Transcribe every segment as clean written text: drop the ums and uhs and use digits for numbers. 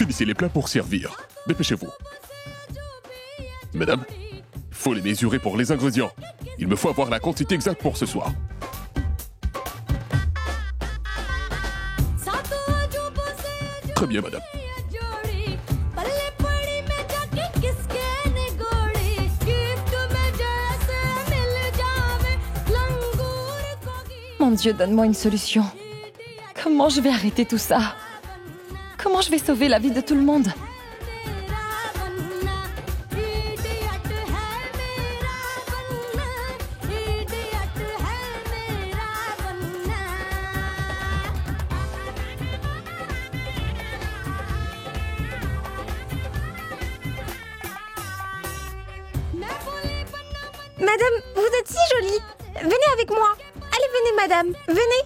Finissez les plats pour servir. Dépêchez-vous. Mesdames, faut les mesurer pour les ingrédients. Il me faut avoir la quantité exacte pour ce soir. Très bien, madame. Mon Dieu, donne-moi une solution. Comment je vais arrêter tout ça? Comment je vais sauver la vie de tout le monde? Madame, vous êtes si jolie. Venez avec moi. Allez, venez, madame. Venez.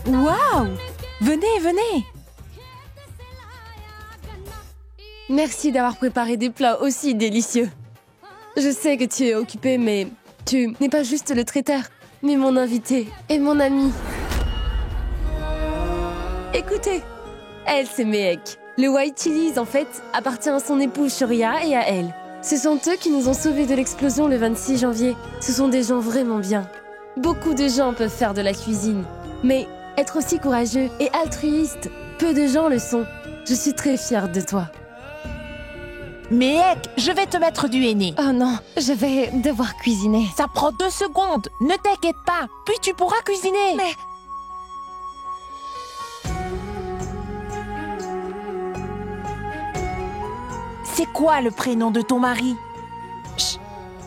Waouh! Venez, venez! Merci d'avoir préparé des plats aussi délicieux. Je sais que tu es occupé, mais tu n'es pas juste le traiteur, mais mon invité et mon ami. Écoutez, elle, c'est Mehek. Le White Chilies, en fait, appartient à son épouse Shoria et à elle. Ce sont eux qui nous ont sauvés de l'explosion le 26 janvier. Ce sont des gens vraiment bien. Beaucoup de gens peuvent faire de la cuisine, mais être aussi courageux et altruiste, peu de gens le sont. Je suis très fière de toi. Mehek, je vais te mettre du henné. Oh non, je vais devoir cuisiner. Ça prend 2 secondes, ne t'inquiète pas, puis tu pourras cuisiner. Mais... C'est quoi le prénom de ton mari?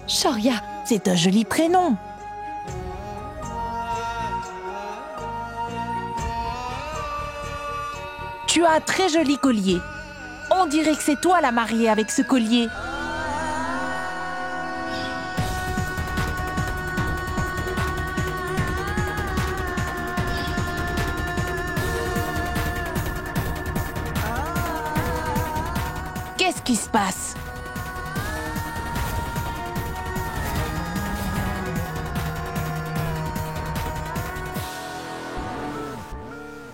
Shoria. C'est un joli prénom. Tu as un très joli collier. On dirait que c'est toi la mariée avec ce collier. Qu'est-ce qui se passe?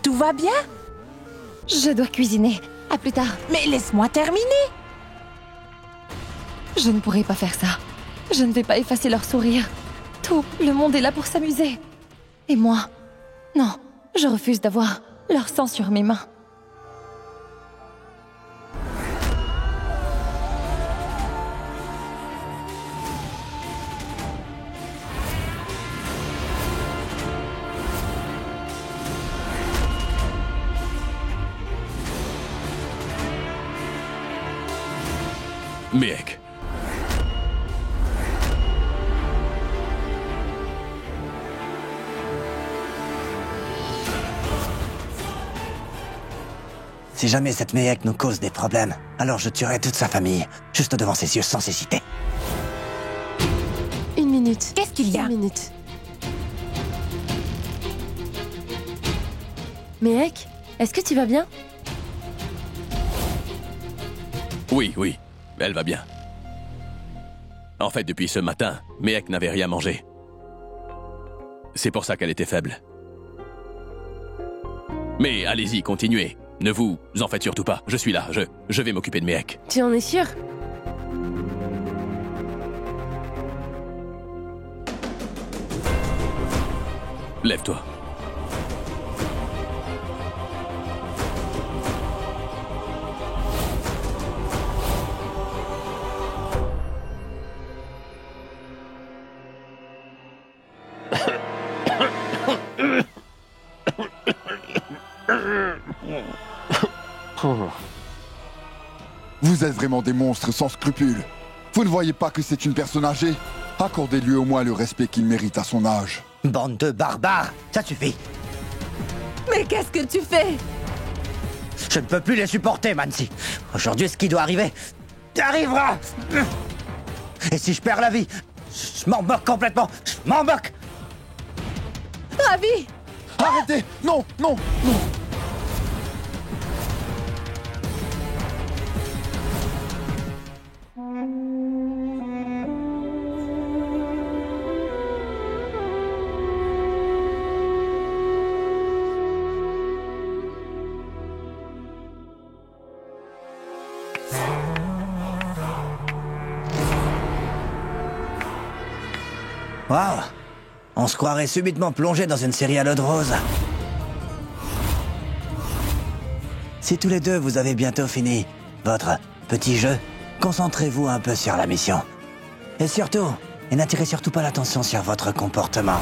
Tout va bien? Je dois cuisiner. À plus tard. Mais laisse-moi terminer. Je ne pourrai pas faire ça. Je ne vais pas effacer leur sourire. Tout le monde est là pour s'amuser. Et moi? Non, je refuse d'avoir leur sang sur mes mains. Mehek. Si jamais cette Mehek nous cause des problèmes, alors je tuerai toute sa famille, juste devant ses yeux sans hésiter. Une minute. Qu'est-ce qu'il y a? Une minute. Mehek, est-ce que tu vas bien? Oui, oui, elle va bien. En fait, depuis ce matin, Mehek n'avait rien mangé. C'est pour ça qu'elle était faible. Mais allez-y, continuez. Ne vous en faites surtout pas. Je suis là, je vais m'occuper de Mehek. Tu en es sûr? Lève-toi. Vous êtes vraiment des monstres sans scrupules. Vous ne voyez pas que c'est une personne âgée? Accordez-lui au moins le respect qu'il mérite à son âge. Bande de barbares, ça suffit. Mais qu'est-ce que tu fais? Je ne peux plus les supporter, Mansi. Aujourd'hui, ce qui doit arriver, arrivera. Et si je perds la vie, je m'en moque complètement. Je m'en moque. Ravi! Arrêtez! Non, non, non! Waouh! On se croirait subitement plongé dans une série à l'eau de rose. Si tous les deux vous avez bientôt fini votre petit jeu, concentrez-vous un peu sur la mission. Et surtout, n'attirez surtout pas l'attention sur votre comportement.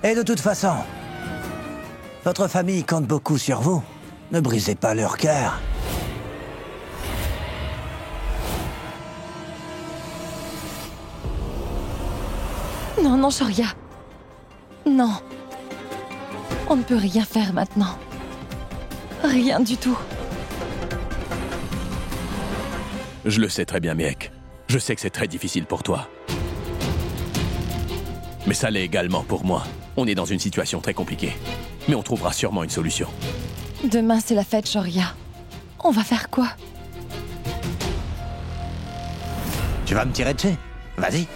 Et de toute façon, votre famille compte beaucoup sur vous. Ne brisez pas leur cœur. Non, non, Shoria. Non. On ne peut rien faire maintenant. Rien du tout. Je le sais très bien, Miek. Je sais que c'est très difficile pour toi. Mais ça l'est également pour moi. On est dans une situation très compliquée. Mais on trouvera sûrement une solution. Demain, c'est la fête, Shoria. On va faire quoi? Tu vas me tirer dessus? Vas-y.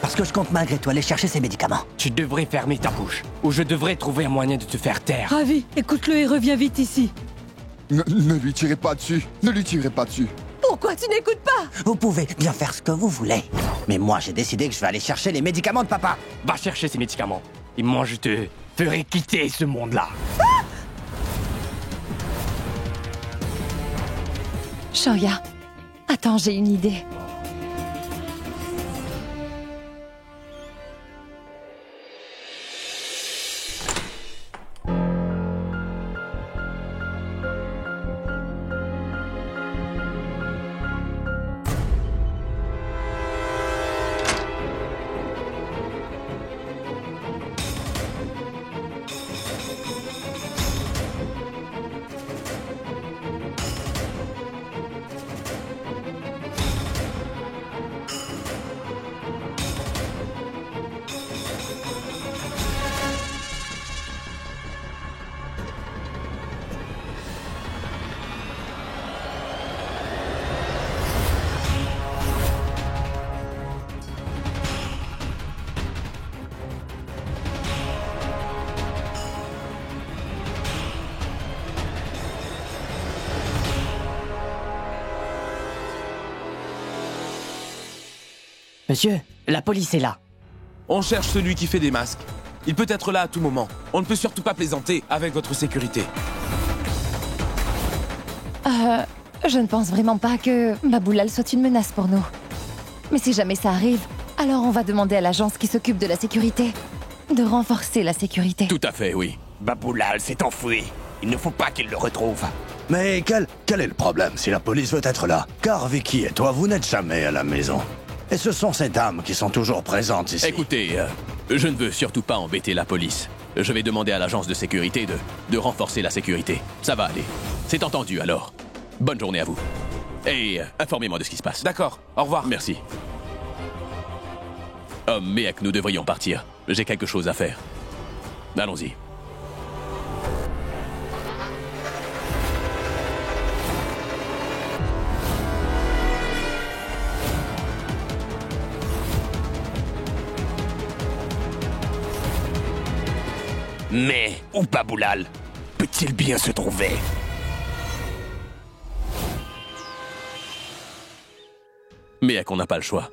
Parce que je compte malgré toi aller chercher ces médicaments. Tu devrais fermer ta bouche, ou je devrais trouver un moyen de te faire taire. Ravi, écoute-le et reviens vite ici. Ne lui tirez pas dessus. Ne lui tirez pas dessus. Pourquoi tu n'écoutes pas? Vous pouvez bien faire ce que vous voulez. Mais moi, j'ai décidé que je vais aller chercher les médicaments de papa. Va chercher ces médicaments. Et moi, je te ferai quitter ce monde-là. Shoria, attends, j'ai une idée. Monsieur, la police est là. On cherche celui qui fait des masques. Il peut être là à tout moment. On ne peut surtout pas plaisanter avec votre sécurité. Je ne pense vraiment pas que Baboulal soit une menace pour nous. Mais si jamais ça arrive, alors on va demander à l'agence qui s'occupe de la sécurité de renforcer la sécurité. Tout à fait, oui. Baboulal s'est enfui. Il ne faut pas qu'il le retrouve. Mais quel est le problème si la police veut être là? Car Vicky et toi, vous n'êtes jamais à la maison. Et ce sont ces dames qui sont toujours présentes ici. Écoutez, je ne veux surtout pas embêter la police. Je vais demander à l'agence de sécurité de renforcer la sécurité. Ça va aller. C'est entendu alors. Bonne journée à vous. Et informez-moi de ce qui se passe. D'accord, au revoir. Merci. Miek, nous devrions partir. J'ai quelque chose à faire. Allons-y. Mais où Baboulal peut-il bien se trouver? Miek, on n'a pas le choix.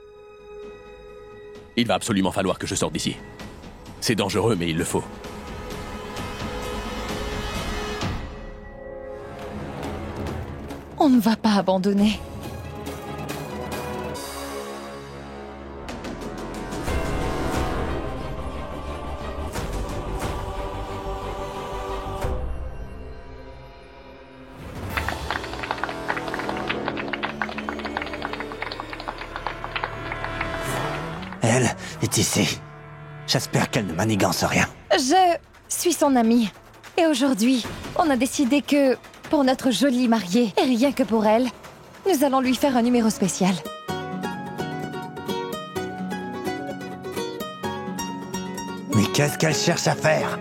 Il va absolument falloir que je sorte d'ici. C'est dangereux, mais il le faut. On ne va pas abandonner. Elle est ici. J'espère qu'elle ne manigance rien. Je suis son amie. Et aujourd'hui, on a décidé que, pour notre jolie mariée, et rien que pour elle, nous allons lui faire un numéro spécial. Mais qu'est-ce qu'elle cherche à faire?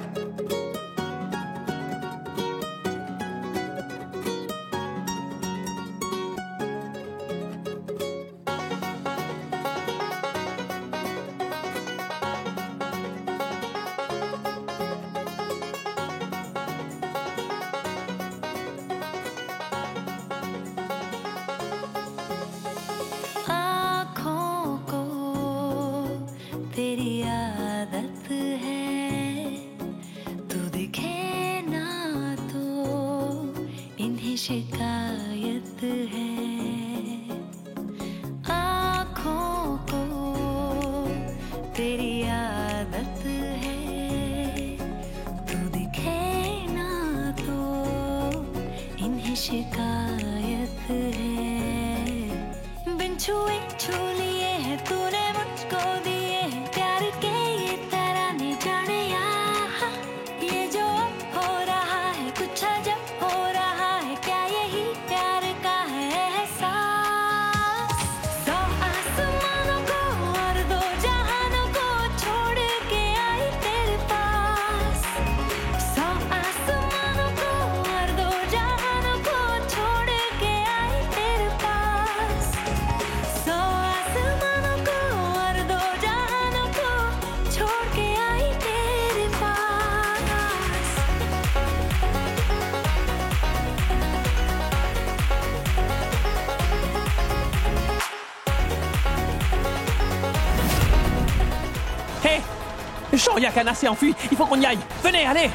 शिकायत है आँखों को तेरी आदत है तू दिखे ना तो इन्हें शिकायत है बिन छुए छू लिए हैं तूने मुझको दिए हैं प्यार के ये तराने जाने यहाँ ये जो अब हो रहा है कुछ अजब हो रहा है क्या यही प्यार का है एहसास सौ आसमानों को और दो जहानों को छोड़ के आई तेरे पास सौ आसमानों को और दो जहानों को छोड़ के आई तेरे पास सौ आसमानों को और दो जहानों को छोड़ के आई तेरे पास Hé Shoria Kana s'est enfui, il faut qu'on y aille. Venez, allez.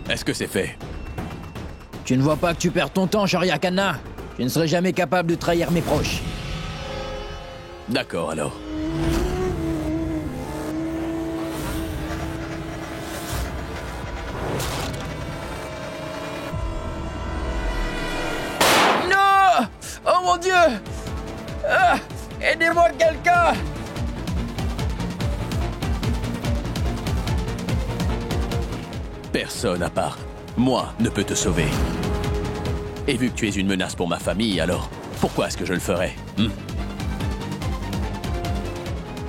Est-ce que c'est fait? Tu ne vois pas que tu perds ton temps, Shoria Kana? Je ne serai jamais capable de trahir mes proches. D'accord alors. Non! Oh mon Dieu! Ah, aidez-moi quelqu'un! Personne à part moi ne peut te sauver. Et vu que tu es une menace pour ma famille, alors pourquoi est-ce que je le ferais?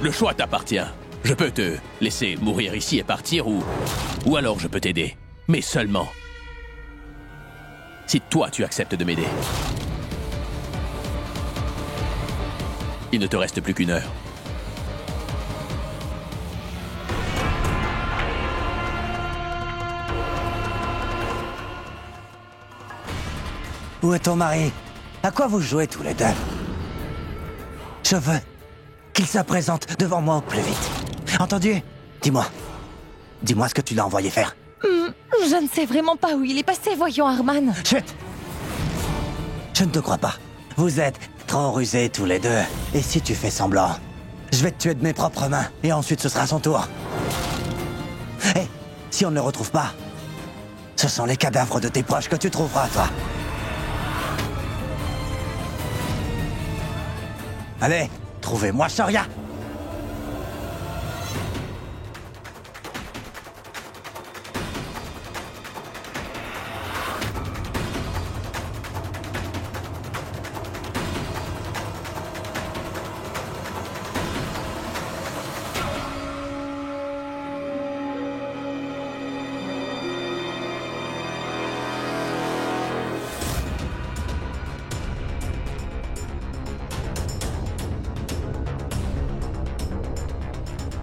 Le choix t'appartient. Je peux te laisser mourir ici et partir ou alors je peux t'aider. Mais seulement si toi tu acceptes de m'aider. Il ne te reste plus qu'une heure. Où est ton mari? À quoi vous jouez tous les deux? Je veux qu'il se présente devant moi au plus vite. Entendu? Dis-moi. Dis-moi ce que tu l'as envoyé faire. Je ne sais vraiment pas où il est passé, voyons Arman. Chut! Je ne te crois pas. Vous êtes trop rusés tous les deux. Et si tu fais semblant, je vais te tuer de mes propres mains. Et ensuite ce sera son tour. Et si on ne le retrouve pas, ce sont les cadavres de tes proches que tu trouveras, toi. Allez, trouvez-moi Shoria.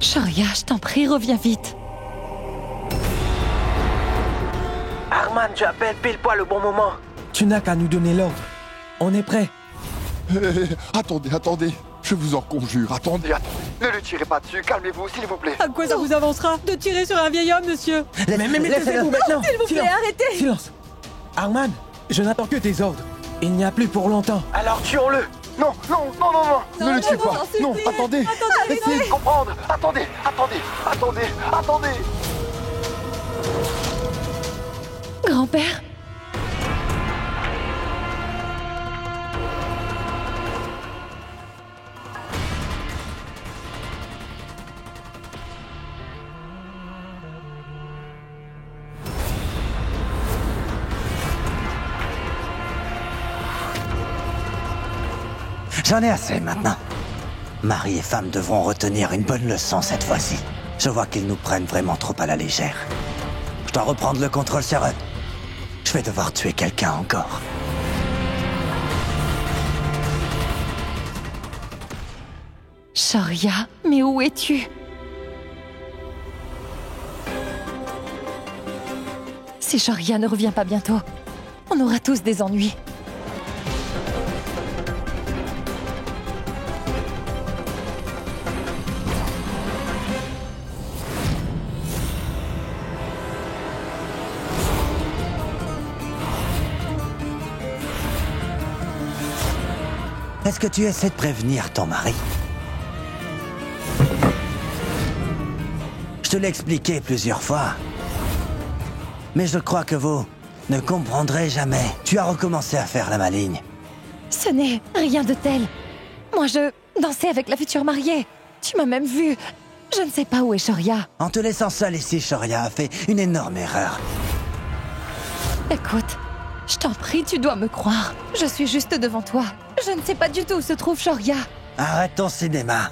Shoria, je t'en prie, reviens vite. Arman, tu appelles pile poil au bon moment. Tu n'as qu'à nous donner l'ordre. On est prêt. Attendez. Je vous en conjure, attendez. Ne le tirez pas dessus, calmez-vous, s'il vous plaît. À quoi ça vous avancera de tirer sur un vieil homme, monsieur? Mais taisez-vous maintenant. S'il vous plaît, arrêtez. Silence. Arman, je n'attends que tes ordres. Il n'y a plus pour longtemps. Alors tuons-le. Non. Ne le tuez pas. Non, attendez. Essayez de comprendre. Attendez. Grand-père? J'en ai assez maintenant. Mari et femme devront retenir une bonne leçon cette fois-ci. Je vois qu'ils nous prennent vraiment trop à la légère. Je dois reprendre le contrôle sur eux. Je vais devoir tuer quelqu'un encore. Shoria, mais où es-tu? Si Shoria ne revient pas bientôt, on aura tous des ennuis. Est-ce que tu essaies de prévenir ton mari? Je te l'ai expliqué plusieurs fois. Mais je crois que vous ne comprendrez jamais. Tu as recommencé à faire la maligne. Ce n'est rien de tel. Moi, je dansais avec la future mariée. Tu m'as même vue. Je ne sais pas où est Shoria. En te laissant seule ici, Shoria a fait une énorme erreur. Écoute, je t'en prie, tu dois me croire. Je suis juste devant toi. Je ne sais pas du tout où se trouve Shoria. Arrête ton cinéma.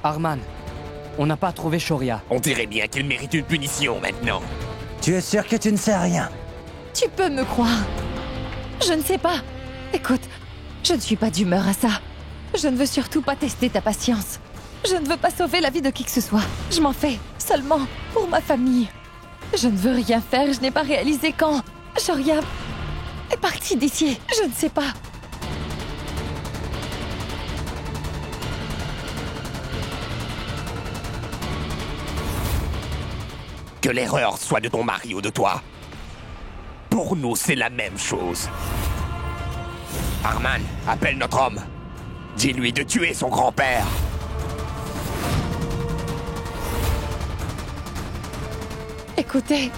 Arman, on n'a pas trouvé Shoria. On dirait bien qu'il mérite une punition maintenant. Tu es sûr que tu ne sais rien? Tu peux me croire. Je ne sais pas. Écoute, je ne suis pas d'humeur à ça. Je ne veux surtout pas tester ta patience. Je ne veux pas sauver la vie de qui que ce soit. Je m'en fais seulement pour ma famille. Je ne veux rien faire, je n'ai pas réalisé quand Shoria est partie d'ici. Je ne sais pas. Que l'erreur soit de ton mari ou de toi. Pour nous, c'est la même chose. Arman, appelle notre homme. Dis-lui de tuer son grand-père. Écoutez,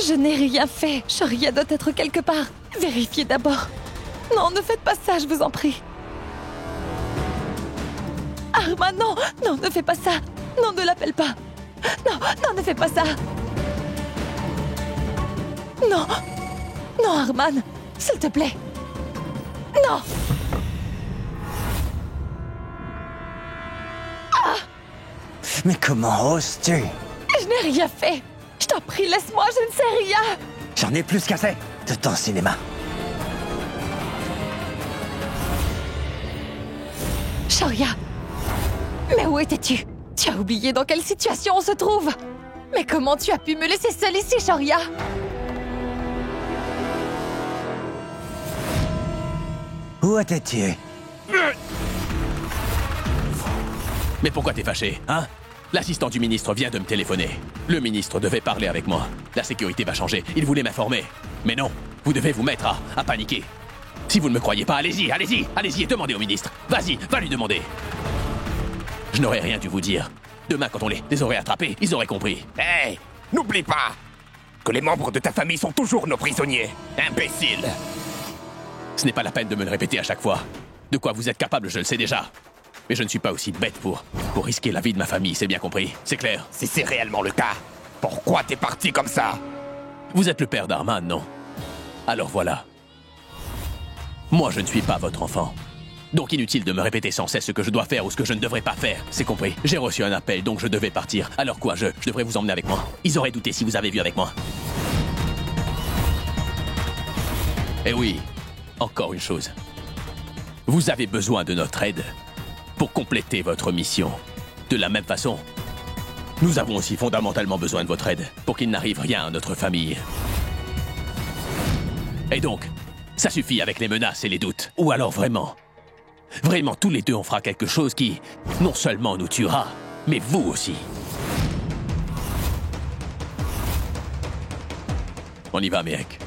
je n'ai rien fait. Shoria doit être quelque part. Vérifiez d'abord. Non, ne faites pas ça, je vous en prie. Arman, non, non, ne fais pas ça. Non, ne l'appelle pas. Non, non, ne fais pas ça. Non, non, Arman, s'il te plaît. Non. Ah! Mais comment oses-tu? Je n'ai rien fait. Je t'en prie, laisse-moi, je ne sais rien. J'en ai plus qu'assez de ton cinéma. Shoria, mais où étais-tu? Tu as oublié dans quelle situation on se trouve? Mais comment tu as pu me laisser seule ici, Shoria? Où étais-tu? Mais pourquoi t'es fâché, hein? L'assistant du ministre vient de me téléphoner. Le ministre devait parler avec moi. La sécurité va changer. Il voulait m'informer. Mais non, vous devez vous mettre à paniquer. Si vous ne me croyez pas, allez-y, allez-y, allez-y et demandez au ministre. Vas-y, va lui demander. Je n'aurais rien dû vous dire. Demain, quand on les aurait attrapés, ils auraient compris. Hé, n'oublie pas que les membres de ta famille sont toujours nos prisonniers. Imbécile. Ce n'est pas la peine de me le répéter à chaque fois. De quoi vous êtes capable, je le sais déjà. Mais je ne suis pas aussi bête pour risquer la vie de ma famille, c'est bien compris. C'est clair. Si c'est réellement le cas, pourquoi t'es parti comme ça? Vous êtes le père d'Arman, non? Alors voilà. Moi, je ne suis pas votre enfant. Donc inutile de me répéter sans cesse ce que je dois faire ou ce que je ne devrais pas faire. C'est compris. J'ai reçu un appel, donc je devais partir. Alors quoi, je devrais vous emmener avec moi? Ils auraient douté si vous avez vu avec moi. Eh oui, encore une chose. Vous avez besoin de notre aide pour compléter votre mission. De la même façon, nous avons aussi fondamentalement besoin de votre aide pour qu'il n'arrive rien à notre famille. Et donc, ça suffit avec les menaces et les doutes. Ou alors vraiment tous les deux on fera quelque chose qui, non seulement nous tuera, mais vous aussi. On y va, mec.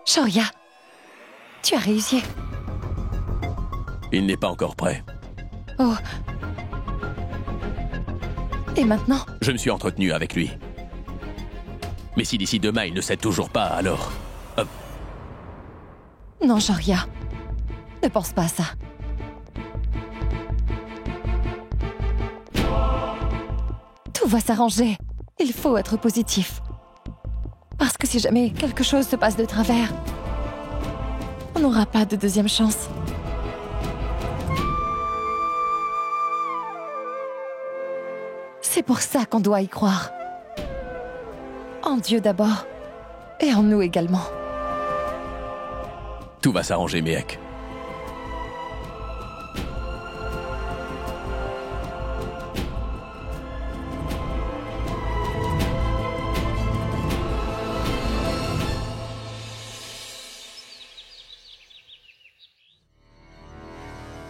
Shoria, tu as réussi. Il n'est pas encore prêt. Oh. Et maintenant? Je me suis entretenu avec lui. Mais si d'ici demain il ne cède toujours pas, alors... Non, Joria. Ne pense pas à ça. Tout va s'arranger. Il faut être positif. Parce que si jamais quelque chose se passe de travers, on n'aura pas de deuxième chance. C'est pour ça qu'on doit y croire. En Dieu d'abord, et en nous également. Tout va s'arranger, Méhek.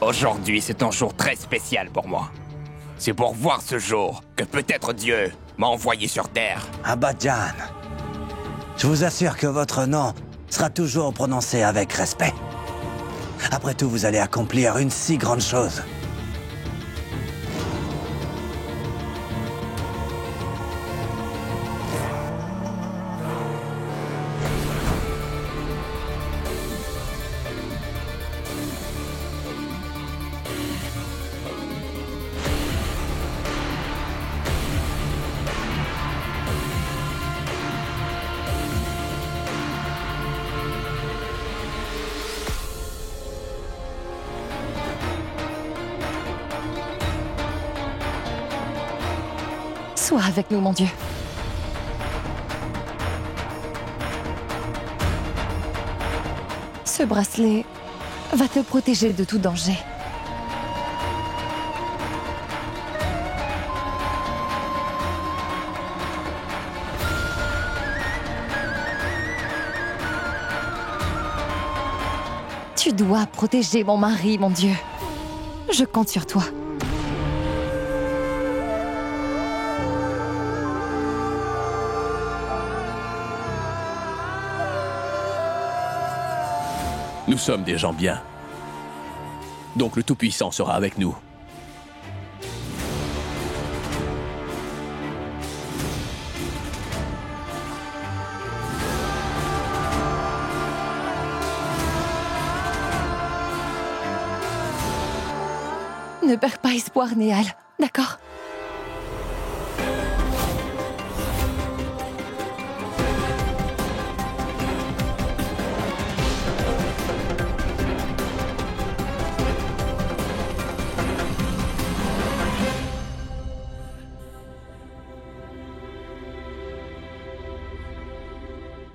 Aujourd'hui, c'est un jour très spécial pour moi. C'est pour voir ce jour que peut-être Dieu m'a envoyé sur Terre. Abadjan, je vous assure que votre nom sera toujours prononcé avec respect. Après tout, vous allez accomplir une si grande chose. Sois avec nous, mon Dieu. Ce bracelet va te protéger de tout danger. Tu dois protéger mon mari, mon Dieu. Je compte sur toi. Nous sommes des gens bien. Donc le Tout-Puissant sera avec nous. Ne perds pas espoir, Néal, d'accord?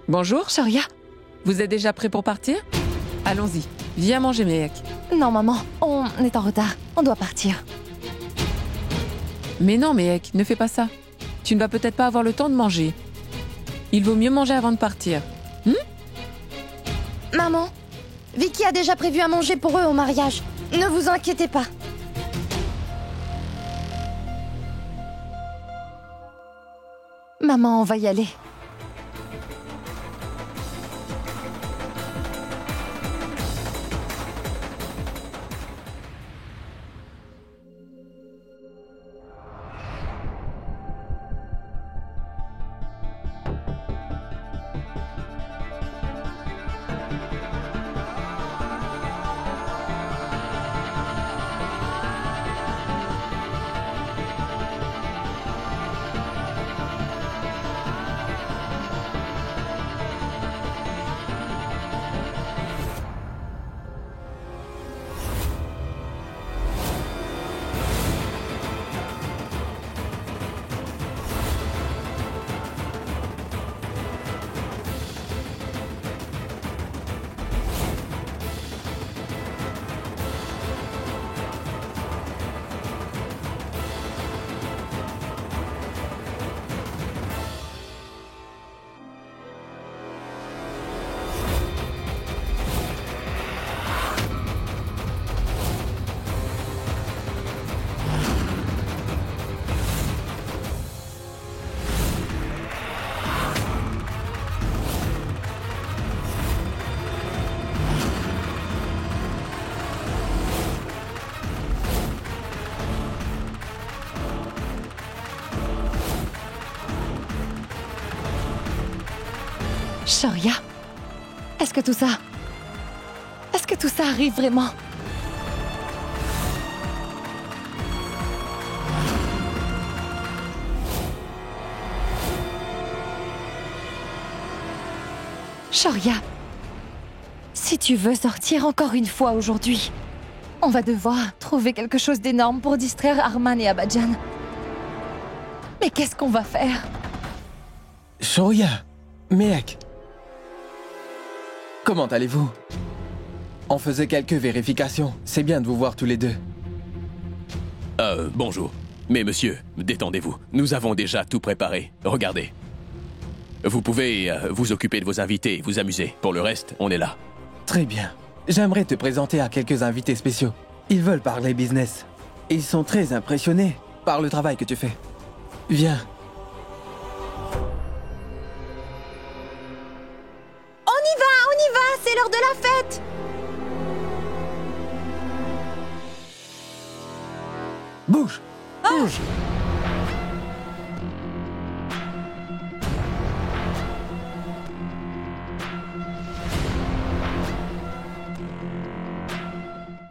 Bonjour, Shoria. Vous êtes déjà prêt pour partir? Allons-y, viens manger, Méhek. Non, maman, on est en retard. On doit partir. Mais non, Méhek, ne fais pas ça. Tu ne vas peut-être pas avoir le temps de manger. Il vaut mieux manger avant de partir. Maman, Vicky a déjà prévu à manger pour eux au mariage. Ne vous inquiétez pas. Maman, on va y aller. Shoria, est-ce que tout ça arrive vraiment? Shoria, si tu veux sortir encore une fois aujourd'hui, on va devoir trouver quelque chose d'énorme pour distraire Arman et Abadjan. Mais qu'est-ce qu'on va faire? Shoria, Mehek, comment allez-vous? On faisait quelques vérifications. C'est bien de vous voir tous les deux. Bonjour. Mais monsieur, détendez-vous. Nous avons déjà tout préparé. Regardez. Vous pouvez vous occuper de vos invités et vous amuser. Pour le reste, on est là. Très bien. J'aimerais te présenter à quelques invités spéciaux. Ils veulent parler business. Ils sont très impressionnés par le travail que tu fais. Viens. On y va, c'est l'heure de la fête. Bouge, bouge.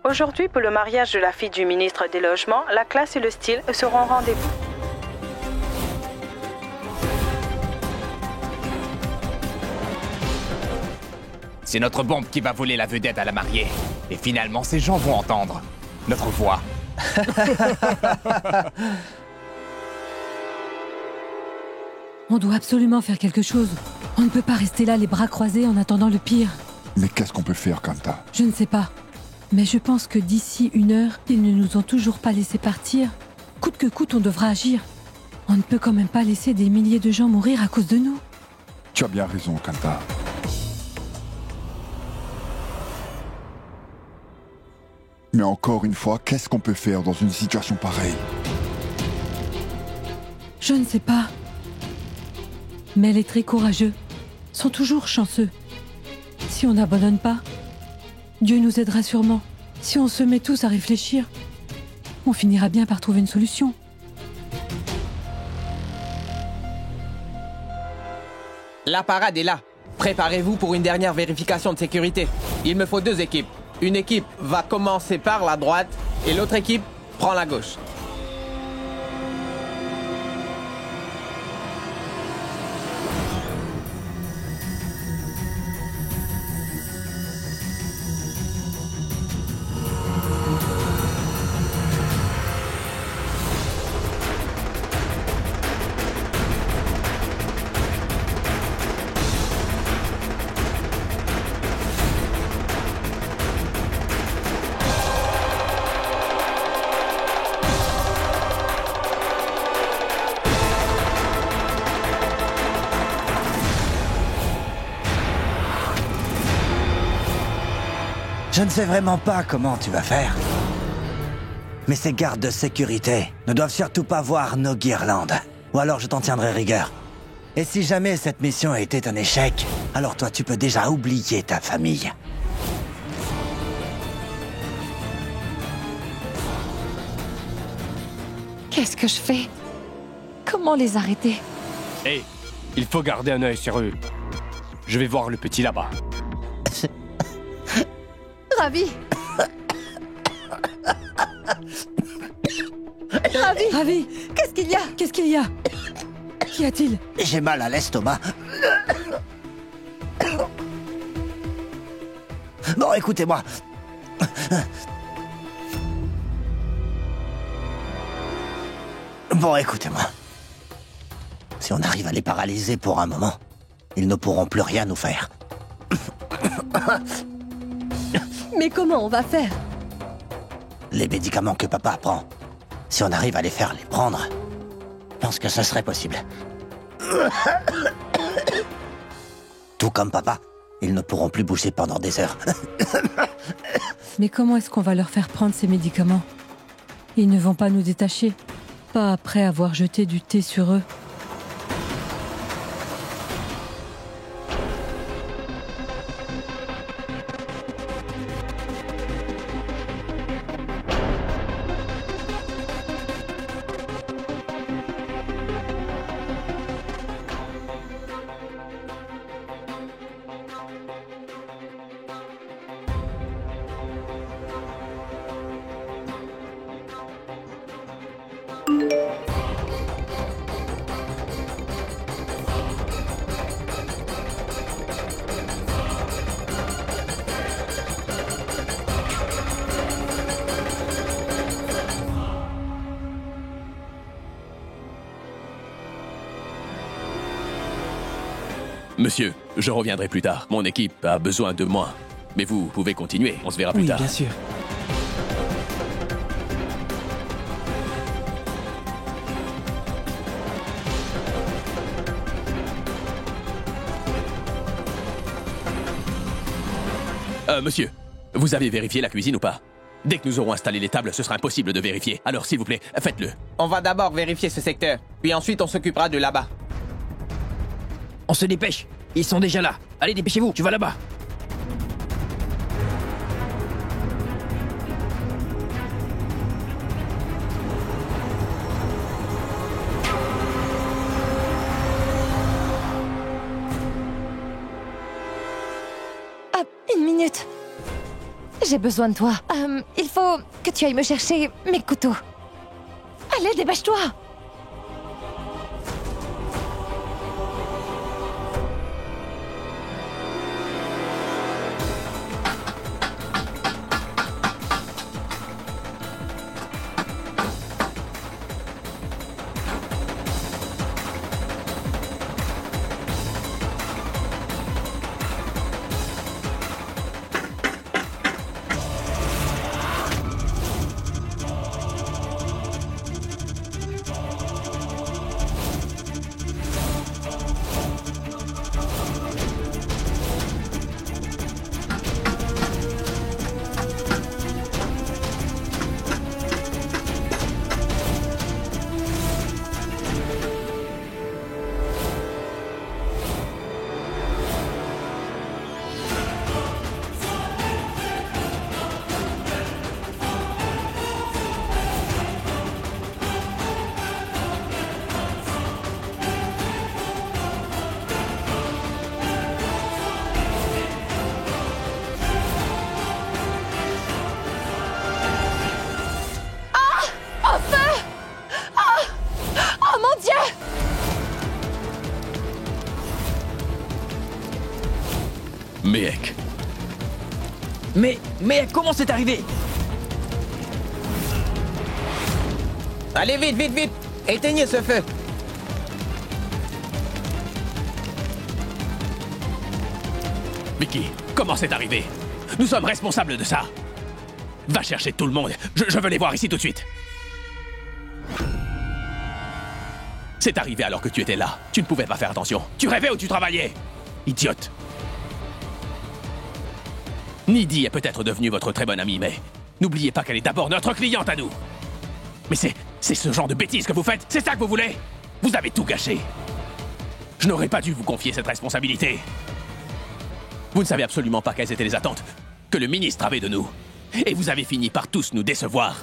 Aujourd'hui, pour le mariage de la fille du ministre des Logements, la classe et le style seront au rendez-vous. C'est notre bombe qui va voler la vedette à la mariée. Et finalement, ces gens vont entendre notre voix. On doit absolument faire quelque chose. On ne peut pas rester là les bras croisés en attendant le pire. Mais qu'est-ce qu'on peut faire, Kanta? Je ne sais pas. Mais je pense que d'ici 1 heure, ils ne nous ont toujours pas laissé partir. Coûte que coûte, on devra agir. On ne peut quand même pas laisser des milliers de gens mourir à cause de nous. Tu as bien raison, Kanta. Mais encore une fois, qu'est-ce qu'on peut faire dans une situation pareille? Je ne sais pas. Mais les très courageux sont toujours chanceux. Si on n'abandonne pas, Dieu nous aidera sûrement. Si on se met tous à réfléchir, on finira bien par trouver une solution. La parade est là. Préparez-vous pour une dernière vérification de sécurité. Il me faut 2 équipes. Une équipe va commencer par la droite et l'autre équipe prend la gauche. Je ne sais vraiment pas comment tu vas faire. Mais ces gardes de sécurité ne doivent surtout pas voir nos guirlandes. Ou alors je t'en tiendrai rigueur. Et si jamais cette mission était un échec, alors toi tu peux déjà oublier ta famille. Qu'est-ce que je fais? Comment les arrêter? Hé, il faut garder un œil sur eux. Je vais voir le petit là-bas. Ravi. Ravi, qu'est-ce qu'il y a? Qu'est-ce qu'il y a? Qu'y a-t-il? J'ai mal à l'estomac. Bon, écoutez-moi. Bon, écoutez-moi. Si on arrive à les paralyser pour un moment, ils ne pourront plus rien nous faire. Mais comment on va faire? Les médicaments que papa prend, si on arrive à les faire les prendre, je pense que ce serait possible. Tout comme papa, ils ne pourront plus bouger pendant des heures. Mais comment est-ce qu'on va leur faire prendre ces médicaments? Ils ne vont pas nous détacher. Pas après avoir jeté du thé sur eux. Monsieur, je reviendrai plus tard. Mon équipe a besoin de moi. Mais vous pouvez continuer, on se verra plus Oui, tard. bien sûr. Monsieur, vous avez vérifié la cuisine ou pas? Dès que nous aurons installé les tables, ce sera impossible de vérifier. Alors s'il vous plaît, faites-le. On va d'abord vérifier ce secteur, puis ensuite on s'occupera de là-bas. On se dépêche. Ils sont déjà là. Allez, dépêchez-vous, tu vas là-bas. Une minute. J'ai besoin de toi. Il faut que tu ailles me chercher mes couteaux. Allez, dépêche-toi. Mehek. Mais comment c'est arrivé? Allez vite, vite, vite. Éteignez ce feu. Vicky, comment c'est arrivé? Nous sommes responsables de ça. Va chercher tout le monde. Je veux les voir ici tout de suite. C'est arrivé alors que tu étais là. Tu ne pouvais pas faire attention. Tu rêvais ou tu travaillais? Idiote. Nidhi est peut-être devenue votre très bonne amie, mais n'oubliez pas qu'elle est d'abord notre cliente à nous. Mais c'est ce genre de bêtises que vous faites? C'est ça que vous voulez? Vous avez tout gâché. Je n'aurais pas dû vous confier cette responsabilité. Vous ne savez absolument pas quelles étaient les attentes que le ministre avait de nous. Et vous avez fini par tous nous décevoir.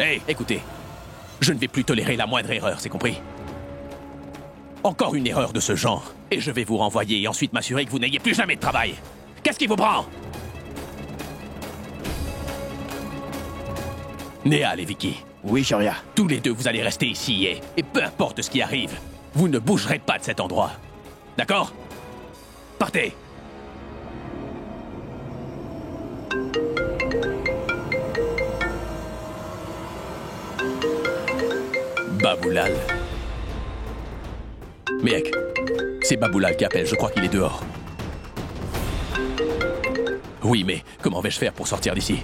Hé, écoutez, je ne vais plus tolérer la moindre erreur, c'est compris? Encore une erreur de ce genre, et je vais vous renvoyer et ensuite m'assurer que vous n'ayez plus jamais de travail. Qu'est-ce qui vous prend? Néal et Vicky. Oui, Sharia. Tous les deux, vous allez rester ici et peu importe ce qui arrive, vous ne bougerez pas de cet endroit. D'accord? Partez! Baboulal. Mehek, c'est Baboulal qui appelle, je crois qu'il est dehors. Oui, mais comment vais-je faire pour sortir d'ici?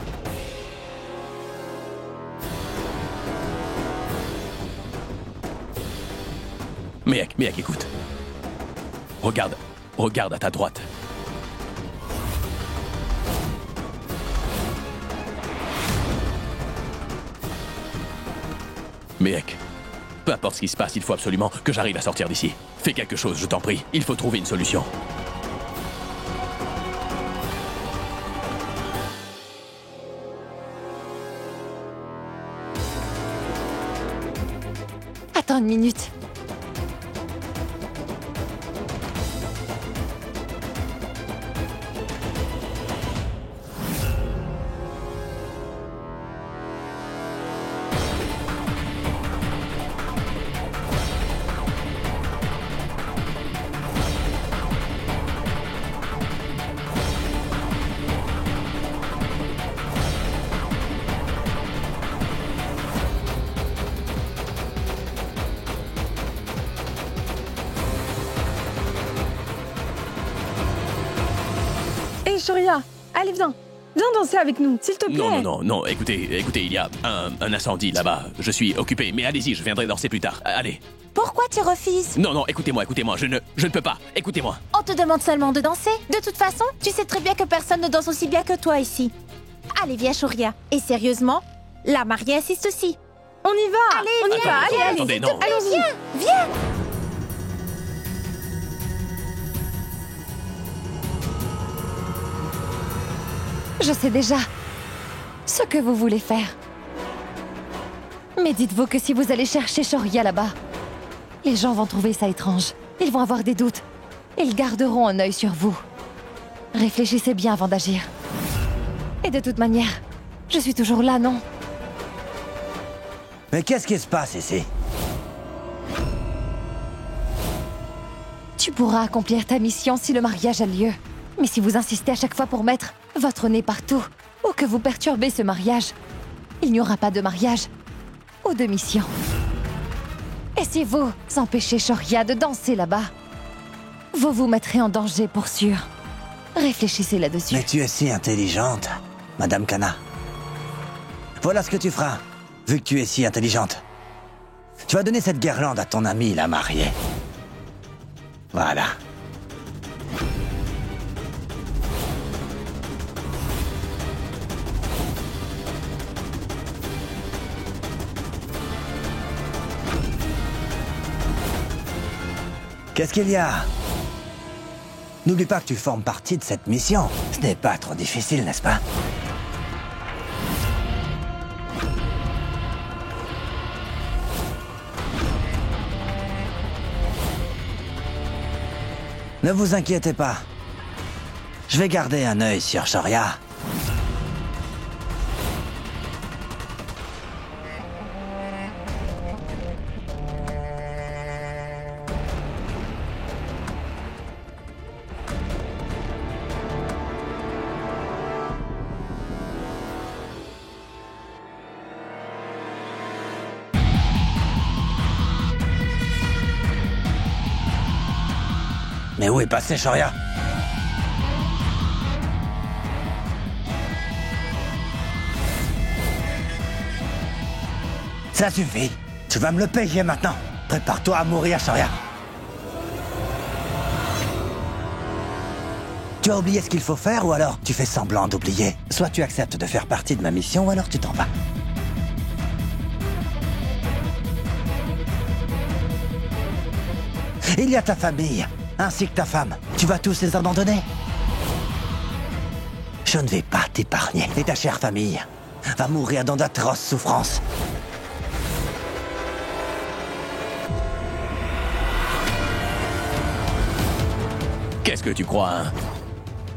Mehek, écoute. Regarde à ta droite. Mehek, peu importe ce qui se passe, il faut absolument que j'arrive à sortir d'ici. Fais quelque chose, je t'en prie. Il faut trouver une solution. Attends une minute. Shoria. Allez, viens. Viens danser avec nous, s'il te plaît. Non, écoutez, il y a un incendie là-bas. Je suis occupé, mais allez-y, je viendrai danser plus tard. Allez. Pourquoi tu refuses? Non, écoutez-moi, je ne peux pas. Écoutez-moi. On te demande seulement de danser. De toute façon, tu sais très bien que personne ne danse aussi bien que toi ici. Allez, viens, Shoria. Et sérieusement, la mariée assiste aussi. On y va. Allez, on y va. Allez, attendez, s'il te plaît, allons-y. Viens. Je sais déjà ce que vous voulez faire. Mais dites-vous que si vous allez chercher Shoria là-bas, les gens vont trouver ça étrange. Ils vont avoir des doutes. Ils garderont un œil sur vous. Réfléchissez bien avant d'agir. Et de toute manière, je suis toujours là, non? Mais qu'est-ce qui se passe ici? Tu pourras accomplir ta mission si le mariage a lieu. Mais si vous insistez à chaque fois pour mettre votre nez partout, ou que vous perturbez ce mariage, il n'y aura pas de mariage ou de mission. Et si vous empêchez Shoria de danser là-bas, vous vous mettrez en danger pour sûr. Réfléchissez là-dessus. Mais tu es si intelligente, Madame Kana. Voilà ce que tu feras, vu que tu es si intelligente. Tu vas donner cette guirlande à ton amie, la mariée. Voilà. Qu'est-ce qu'il y a? N'oublie pas que tu formes partie de cette mission. Ce n'est pas trop difficile, n'est-ce pas? Ne vous inquiétez pas. Je vais garder un œil sur Shoria. Mais où est passé Shoria? Ça suffit. Tu vas me le payer maintenant. Prépare-toi à mourir, Shoria. Tu as oublié ce qu'il faut faire ou alors tu fais semblant d'oublier? Soit tu acceptes de faire partie de ma mission ou alors tu t'en vas. Il y a ta famille, ainsi que ta femme. Tu vas tous les abandonner? Je ne vais pas t'épargner. Et ta chère famille va mourir dans d'atroces souffrances. Qu'est-ce que tu crois, hein?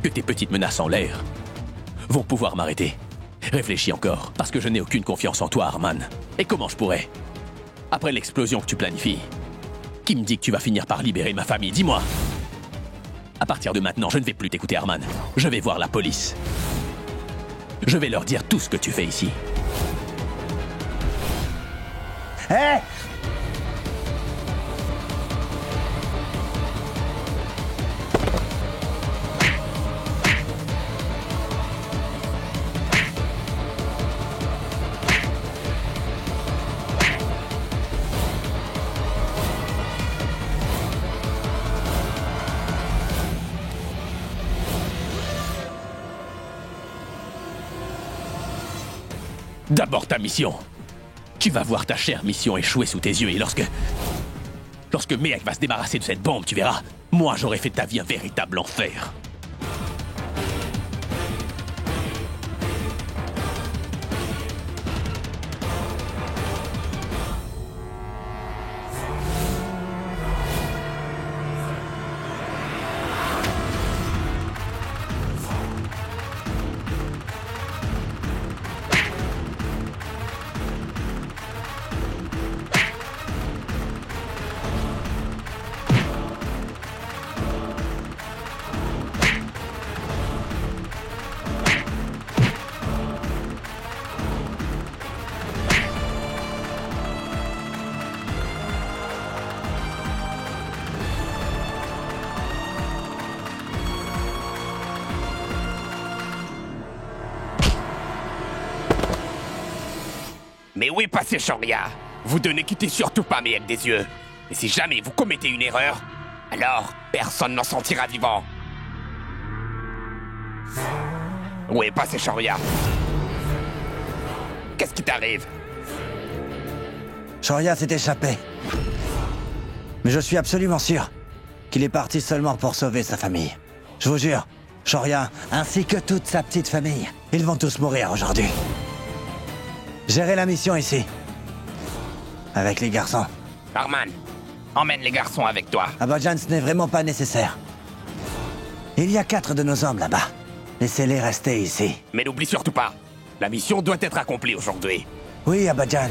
Que tes petites menaces en l'air vont pouvoir m'arrêter? Réfléchis encore, parce que je n'ai aucune confiance en toi, Arman. Et comment je pourrais? Après l'explosion que tu planifies, qui me dit que tu vas finir par libérer ma famille? Dis-moi. À partir de maintenant, je ne vais plus t'écouter, Arman. Je vais voir la police. Je vais leur dire tout ce que tu fais ici. Hé! D'abord ta mission. Tu vas voir ta chère mission échouer sous tes yeux et lorsque Mehek va se débarrasser de cette bombe, tu verras, moi j'aurai fait de ta vie un véritable enfer. Mais où est passé Shoria? Vous deux ne quittez surtout pas Mehek des yeux. Et si jamais vous commettez une erreur, alors personne n'en sortira vivant. Où est passé Shoria? Qu'est-ce qui t'arrive? Shoria s'est échappé. Mais je suis absolument sûr qu'il est parti seulement pour sauver sa famille. Je vous jure, Shoria, ainsi que toute sa petite famille, ils vont tous mourir aujourd'hui. Gérez la mission ici. Avec les garçons. Arman, emmène les garçons avec toi. Abadjan, ce n'est vraiment pas nécessaire. Il y a 4 de nos hommes là-bas. Laissez-les rester ici. Mais n'oublie surtout pas, la mission doit être accomplie aujourd'hui. Oui, Abadjan.